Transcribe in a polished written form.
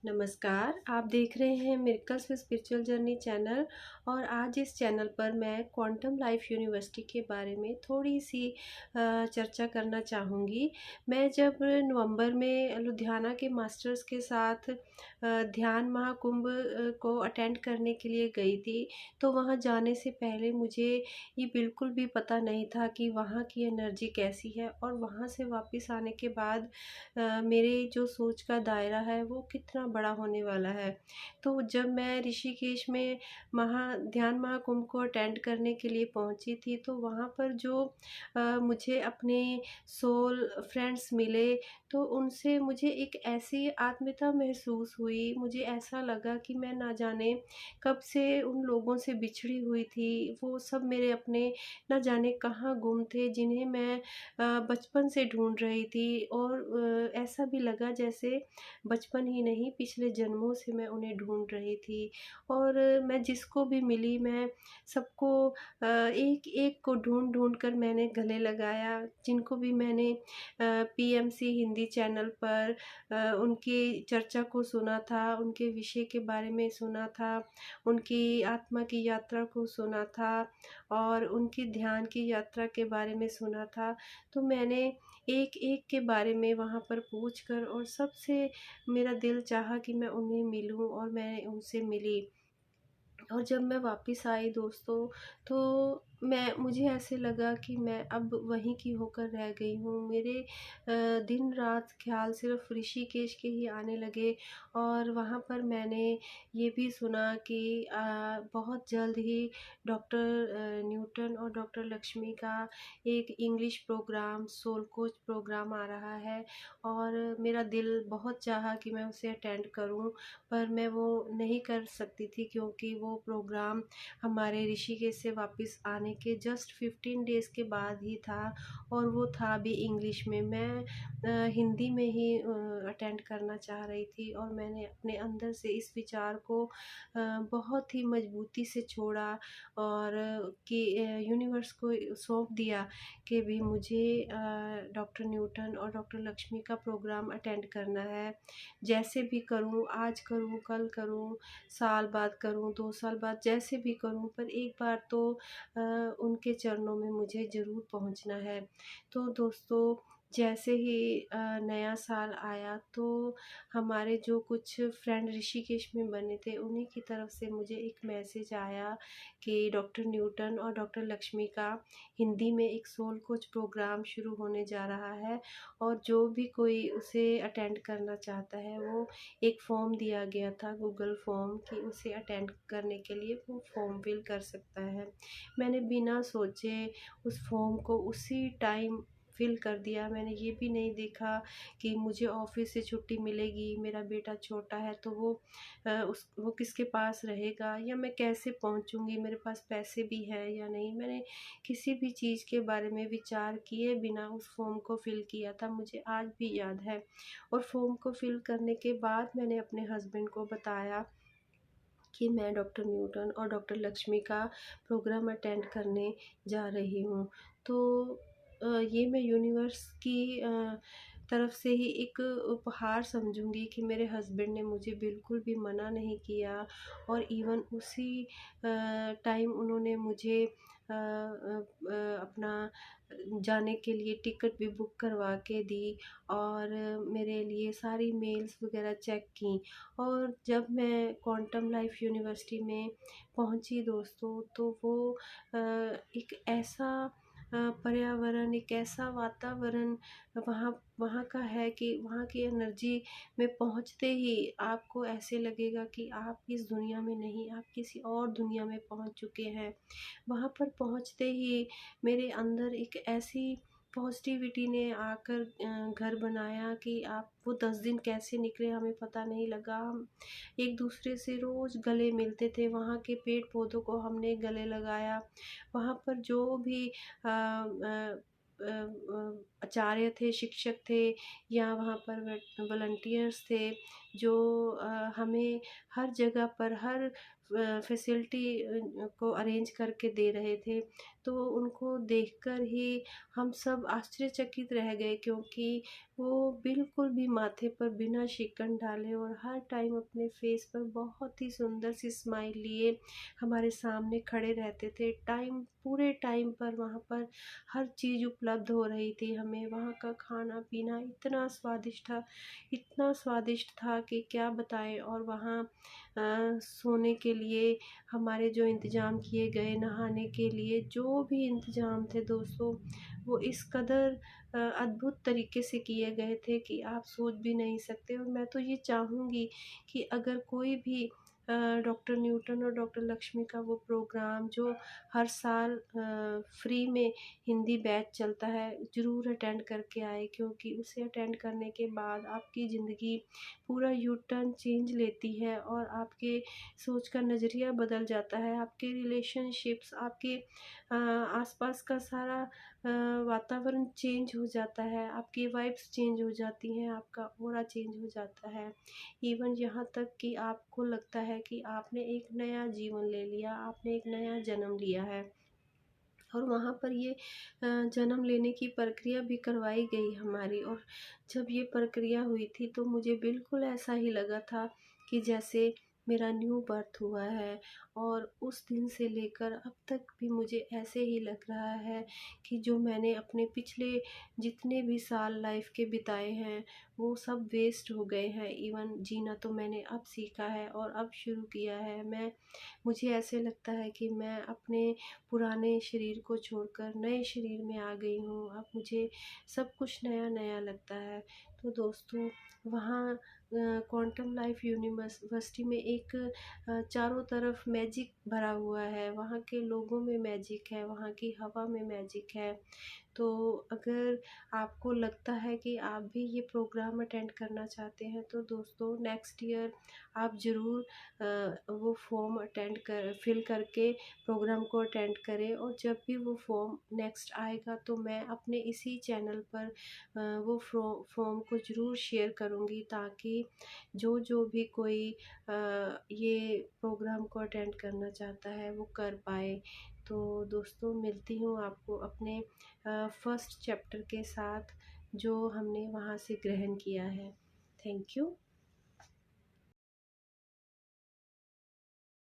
नमस्कार, आप देख रहे हैं miracles with spiritual journey channel. और आज इस चैनल पर मैं क्वांटम लाइफ यूनिवर्सिटी के बारे में थोड़ी सी चर्चा करना चाहूँगी। मैं जब नवंबर में लुधियाना के मास्टर्स के साथ ध्यान महाकुंभ को अटेंड करने के लिए गई थी, तो वहाँ जाने से पहले मुझे ये बिल्कुल भी पता नहीं था कि वहाँ की एनर्जी कैसी है और वहाँ से वापस आने के बाद मेरे जो सोच का दायरा है वो कितना बड़ा होने वाला है। तो जब मैं ऋषिकेश में ध्यान महाकुंभ को अटेंड करने के लिए पहुंची थी, तो वहाँ पर जो मुझे अपने सोल फ्रेंड्स मिले, तो उनसे मुझे एक ऐसी आत्मीयता महसूस हुई। मुझे ऐसा लगा कि मैं ना जाने कब से उन लोगों से बिछड़ी हुई थी। वो सब मेरे अपने ना जाने कहाँ गुम थे, जिन्हें मैं बचपन से ढूंढ रही थी। और ऐसा भी लगा जैसे बचपन ही नहीं, पिछले जन्मों से मैं उन्हें ढूंढ रही थी। और मैं जिसको भी मिली, मैं सबको एक एक को ढूंढ ढूंढ कर मैंने गले लगाया। जिनको भी मैंने पीएमसी हिंदी चैनल पर उनकी चर्चा को सुना था, उनके विषय के बारे में सुना था, उनकी आत्मा की यात्रा को सुना था और उनकी ध्यान की यात्रा के बारे में सुना था, तो मैंने एक एक के बारे में वहाँ पर पूछ कर, और सबसे मेरा दिल चाहा कि मैं उन्हें मिलूं, और मैं उनसे मिली। और जब मैं वापस आई दोस्तों, तो मुझे ऐसे लगा कि मैं अब वहीं की होकर रह गई हूँ। मेरे दिन रात ख्याल सिर्फ ऋषिकेश के ही आने लगे। और वहाँ पर मैंने ये भी सुना कि बहुत जल्द ही डॉक्टर न्यूटन और डॉक्टर लक्ष्मी का एक English programme, soul coach programme आ रहा है। और मेरा दिल बहुत चाहा कि मैं उसे अटेंड करूं, पर मैं वो नहीं कर सकती थी, क्योंकि वो प्रोग्राम हमारे ऋषिकेश से वापस आने के जस्ट 15 डेज़ के बाद ही था, और वो था भी इंग्लिश में। मैं हिंदी में ही अटेंड करना चाह रही थी, और मैंने अपने अंदर से इस विचार को बहुत ही मजबूती से छोड़ा, और कि यूनिवर्स को सौंप दिया कि भी मुझे डॉक्टर न्यूटन और डॉक्टर लक्ष्मी का प्रोग्राम अटेंड करना है। जैसे भी करूँ, आज करूँ, कल करूँ, साल बाद करूँ, 2 साल बाद, जैसे भी करूँ, पर एक बार तो उनके चरणों में मुझे ज़रूर पहुँचना है। तो दोस्तों, जैसे ही नया साल आया, तो हमारे जो कुछ फ्रेंड ऋषिकेश में बने थे, उन्हीं की तरफ से मुझे एक मैसेज आया कि डॉक्टर न्यूटन और डॉक्टर लक्ष्मी का हिंदी में एक सोल कोच प्रोग्राम शुरू होने जा रहा है, और जो भी कोई उसे अटेंड करना चाहता है, वो एक फॉर्म दिया गया था, गूगल फॉर्म, कि उसे अटेंड करने के लिए वो फॉर्म फिल कर सकता है। मैंने बिना सोचे उस फॉर्म को उसी टाइम फिल कर दिया। मैंने ये भी नहीं देखा कि मुझे ऑफिस से छुट्टी मिलेगी, मेरा बेटा छोटा है तो वो किसके पास रहेगा, या मैं कैसे पहुंचूंगी, मेरे पास पैसे भी है या नहीं। मैंने किसी भी चीज़ के बारे में विचार किए बिना उस फॉर्म को फिल किया था, मुझे आज भी याद है। और फॉर्म को फिल करने के बाद मैंने अपने हस्बैंड को बताया कि मैं डॉक्टर न्यूटन और डॉक्टर लक्ष्मी का प्रोग्राम अटेंड करने जा रही हूँ। तो ये मैं यूनिवर्स की तरफ से ही एक उपहार समझूंगी कि मेरे हस्बैंड ने मुझे बिल्कुल भी मना नहीं किया, और इवन उसी टाइम उन्होंने मुझे अपना जाने के लिए टिकट भी बुक करवा के दी, और मेरे लिए सारी मेल्स वगैरह चेक की। और जब मैं क्वांटम लाइफ यूनिवर्सिटी में पहुंची दोस्तों, तो वो एक ऐसा पर्यावरण, एक ऐसा वातावरण वहाँ वहाँ का है कि वहाँ की एनर्जी में पहुँचते ही आपको ऐसे लगेगा कि आप इस दुनिया में नहीं, आप किसी और दुनिया में पहुँच चुके हैं। वहाँ पर पहुँचते ही मेरे अंदर एक ऐसी पॉजिटिविटी ने आकर घर बनाया कि आप वो 10 दिन कैसे निकले हमें पता नहीं लगा। हम एक दूसरे से रोज़ गले मिलते थे, वहाँ के पेड़ पौधों को हमने गले लगाया। वहाँ पर जो भी आचार्य थे, शिक्षक थे, या वहाँ पर वॉलंटियर्स थे, जो हमें हर जगह पर हर फैसिलिटी को अरेंज करके दे रहे थे। तो उनको देखकर ही हम सब आश्चर्यचकित रह गए, क्योंकि वो बिल्कुल भी माथे पर बिना शिकन डाले और हर टाइम अपने फेस पर बहुत ही सुंदर सी स्माइल लिए हमारे सामने खड़े रहते थे। पूरे टाइम पर वहाँ पर हर चीज़ उपलब्ध हो रही थी हमें। वहाँ का खाना पीना इतना स्वादिष्ट था कि क्या बताएं। और वहाँ सोने के लिए हमारे जो इंतज़ाम किए गए, नहाने के लिए जो भी इंतज़ाम थे दोस्तों, वो इस कदर अद्भुत तरीके से किए गए थे कि आप सोच भी नहीं सकते। और मैं तो ये चाहूँगी कि अगर कोई भी डॉक्टर न्यूटन और डॉक्टर लक्ष्मी का वो प्रोग्राम जो हर साल फ्री में हिंदी बैच चलता है, ज़रूर अटेंड करके आए, क्योंकि उसे अटेंड करने के बाद आपकी ज़िंदगी पूरा यू टर्न चेंज लेती है और आपके सोच का नज़रिया बदल जाता है। आपके रिलेशनशिप्स, आपके आसपास का सारा वातावरण चेंज हो जाता है, आपकी वाइब्स चेंज हो जाती हैं, आपका ऑरा चेंज हो जाता है। इवन यहाँ तक कि आपको लगता है कि आपने एक नया जीवन ले लिया, आपने एक नया जन्म लिया है। और वहाँ पर ये जन्म लेने की प्रक्रिया भी करवाई गई हमारी। और जब ये प्रक्रिया हुई थी तो मुझे बिल्कुल ऐसा ही लगा था कि जैसे मेरा न्यू बर्थ हुआ है। और उस दिन से लेकर अब तक भी मुझे ऐसे ही लग रहा है कि जो मैंने अपने पिछले जितने भी साल लाइफ के बिताए हैं, वो सब वेस्ट हो गए हैं। इवन जीना तो मैंने अब सीखा है और अब शुरू किया है। मुझे ऐसे लगता है कि मैं अपने पुराने शरीर को छोड़कर नए शरीर में आ गई हूँ। अब मुझे सब कुछ नया नया लगता है। तो दोस्तों, वहाँ क्वांटम लाइफ यूनिवर्सिटी में एक चारों तरफ मैजिक भरा हुआ है। वहाँ के लोगों में मैजिक है, वहाँ की हवा में मैजिक है। तो अगर आपको लगता है कि आप भी ये प्रोग्राम अटेंड करना चाहते हैं, तो दोस्तों नेक्स्ट ईयर आप ज़रूर वो फॉर्म फिल करके प्रोग्राम को अटेंड करें। और जब भी वो फॉर्म नेक्स्ट आएगा तो मैं अपने इसी चैनल पर वो फॉर्म को ज़रूर शेयर करूँगी, ताकि जो जो भी कोई ये प्रोग्राम को अटेंड करना चाहता है वो कर पाए। तो दोस्तों, मिलती हूँ आपको अपने फर्स्ट चैप्टर के साथ जो हमने वहाँ से ग्रहण किया है। Thank you.